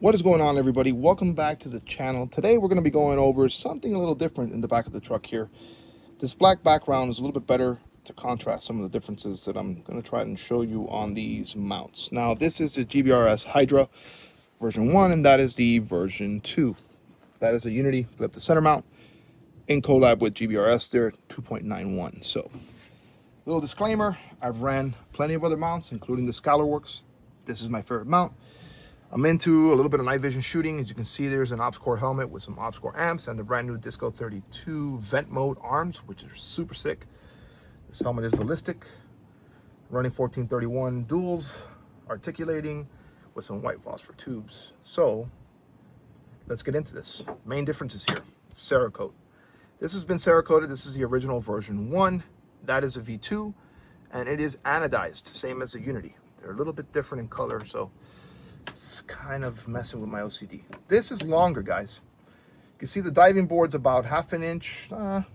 What is going on, everybody? Welcome back to the channel. Today we're going to be going over something a little different in the back of the truck here. This black background is a little bit better to contrast some of the differences that I'm going to try and show you on these mounts. Now, this is the GBRS Hydra version 1, and that is the version 2. That is a Unity flip to center mount in collab with GBRS. They're 2.91. So, little disclaimer, I've ran plenty of other mounts, including the Scholarworks. This is my favorite mount. I'm into a little bit of night vision shooting. As you can see, there's an OpsCore helmet with some OpsCore amps and the brand new Disco 32 vent mode arms, which are super sick. This helmet is ballistic, running 1431 duals, articulating with some white phosphor tubes. So let's get into this. Main differences here: Cerakote. This has been Cerakoted. This is the original version 1. That is a V2, and it is anodized, same as the Unity. They're a little bit different in color, so it's kind of messing with my OCD. This is longer, guys. You can see the diving board's about half an inch,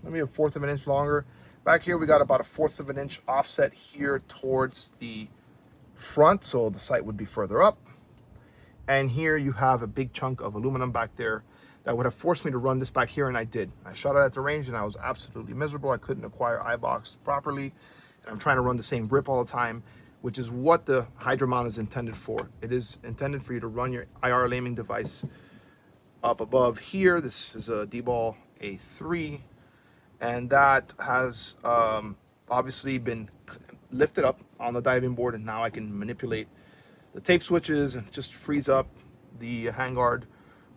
maybe a fourth of an inch longer. Back here, we got about a fourth of an inch offset here towards the front, so the sight would be further up. And here you have a big chunk of aluminum back there that would have forced me to run this back here, and I did. I shot it at the range, and I was absolutely miserable. I couldn't acquire eye box properly, and I'm trying to run the same grip all the time, which is what the Hydra mount is intended for. It is intended for you to run your IR aiming device up above here. This is a D-Ball A3, and that has obviously been lifted up on the diving board, and now I can manipulate the tape switches and just frees up the handguard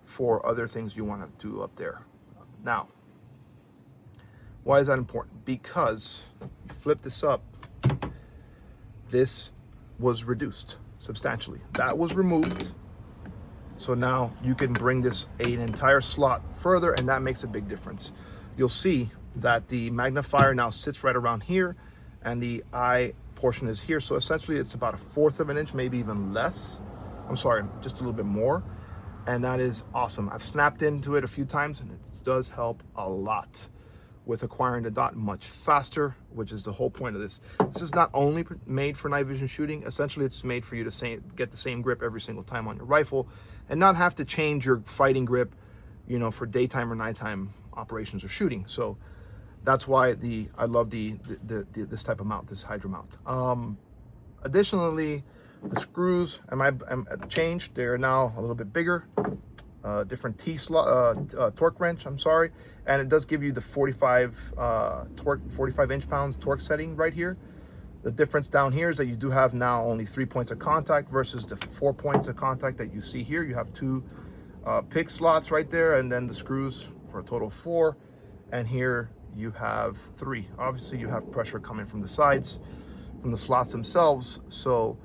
for other things you want to do up there. Now, why is that important? Because you flip this up, this was reduced substantially. That was removed. So now you can bring this an entire slot further, and that makes a big difference. You'll see that the magnifier now sits right around here, and the eye portion is here. So essentially it's about a fourth of an inch, maybe even less. I'm sorry, just a little bit more. And that is awesome. I've snapped into it a few times, and it does help a lot with acquiring the dot much faster, which is the whole point of this. This is not only made for night vision shooting. Essentially, it's made for you to get the same grip every single time on your rifle and not have to change your fighting grip, you know, for daytime or nighttime operations or shooting. So that's why I love this type of mount, this Hydra mount. Additionally, the screws changed. They're now a little bit bigger. Different torque wrench, and it does give you the 45 inch-pounds torque setting right here. The difference down here is that you do have now only 3 points of contact versus the 4 points of contact that you see here. You have 2 pick slots right there, and then the screws for a total of 4, and here you have 3. Obviously you have pressure coming from the sides, from the slots themselves. So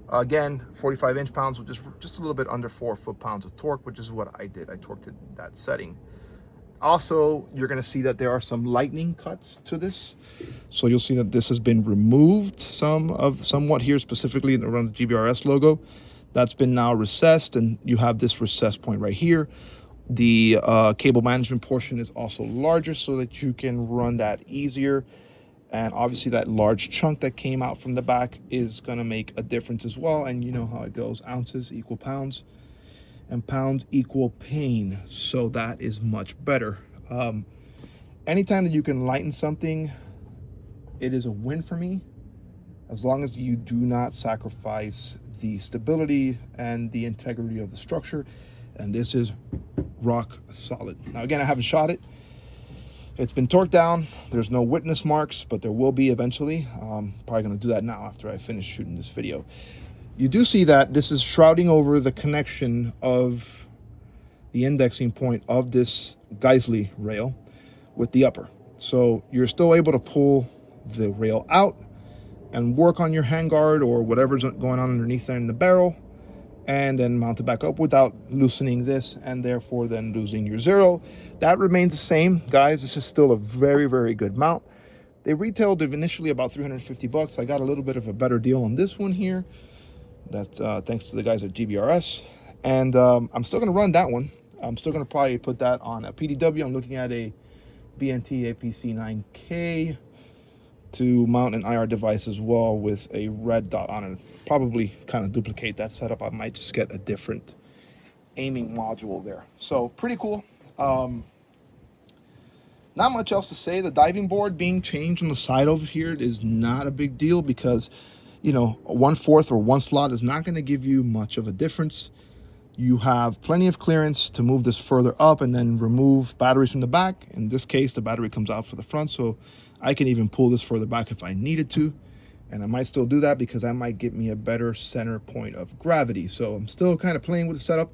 again, 45 inch-pounds with just a little bit under 4 foot-pounds of torque, which is what I did. I torqued it in that setting. Also, you're going to see that there are some lightning cuts to this. So you'll see that this has been removed somewhat here, specifically around the GBRS logo. That's been now recessed, and you have this recess point right here. The cable management portion is also larger so that you can run that easier. And obviously that large chunk that came out from the back is going to make a difference as well. And you know how it goes. Ounces equal pounds, and pounds equal pain. So that is much better. Anytime that you can lighten something, it is a win for me, as long as you do not sacrifice the stability and the integrity of the structure. And this is rock solid. Now, again, I haven't shot it. It's been torqued down. There's no witness marks, but there will be eventually. Probably going to do that now after I finish shooting this video. You do see that this is shrouding over the connection of the indexing point of this Geisley rail with the upper. So you're still able to pull the rail out and work on your handguard or whatever's going on underneath there in the barrel, and then mount it back up without loosening this and therefore then losing your zero. That remains the same, guys. This is still a very, very good mount. They retailed initially about 350 bucks. I got a little bit of a better deal on this one here. That's thanks to the guys at GBRS. And I'm still gonna run that one. I'm still gonna probably put that on a PDW. I'm looking at a BNT APC 9K to mount an IR device as well with a red dot on it. Probably kind of duplicate that setup. I might just get a different aiming module there. So pretty cool. Not much else to say. The diving board being changed on the side over here is not a big deal because, you know, 1/4 or one slot is not going to give you much of a difference. You have plenty of clearance to move this further up and then remove batteries from the back. In this case, the battery comes out for the front, so I can even pull this further back if I needed to. And I might still do that because that might get me a better center point of gravity. So I'm still kind of playing with the setup.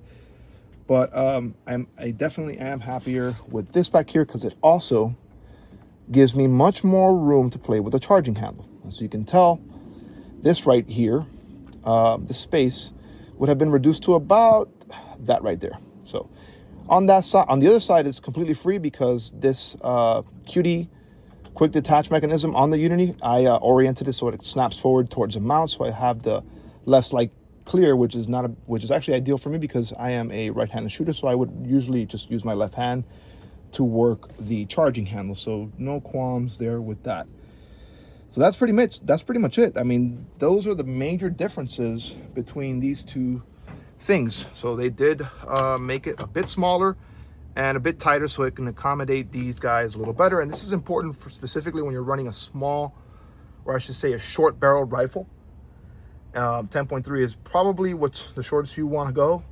But I definitely am happier with this back here because it also gives me much more room to play with the charging handle. As you can tell, this right here, this space would have been reduced to about that right there. So on that side, on the other side, it's completely free because this QD quick detach mechanism on the Unity, I oriented it so it snaps forward towards the mount. So I have the left slide clear, which is actually ideal for me because I am a right-handed shooter, so I would usually just use my left hand to work the charging handle. So no qualms there with that. So that's pretty much it. I mean, those are the major differences between these two things. So they did make it a bit smaller and a bit tighter so it can accommodate these guys a little better. And this is important for specifically when you're running a small, or I should say a short barreled rifle. 10.3 is probably what's the shortest you want to go.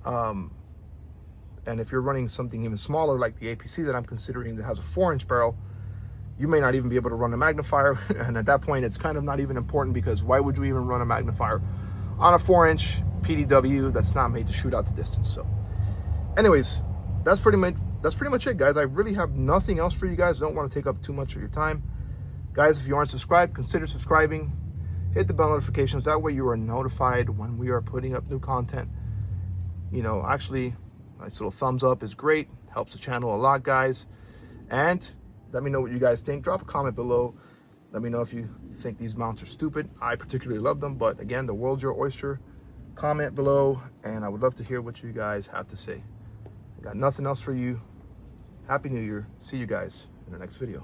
And if you're running something even smaller like the APC that I'm considering that has a 4-inch barrel, you may not even be able to run a magnifier. And at that point, it's kind of not even important because why would you even run a magnifier on a 4-inch PDW that's not made to shoot out the distance? So anyways, that's pretty much it, guys. I really have nothing else for you guys. Don't want to take up too much of your time. Guys, if you aren't subscribed, consider subscribing. Hit the bell notifications. That way you are notified when we are putting up new content. You know, actually, nice little thumbs up is great. Helps the channel a lot, guys. And let me know what you guys think. Drop a comment below. Let me know if you think these mounts are stupid. I particularly love them, but again, the world's your oyster. Comment below, and I would love to hear what you guys have to say. I got nothing else for you. Happy New Year. See you guys in the next video.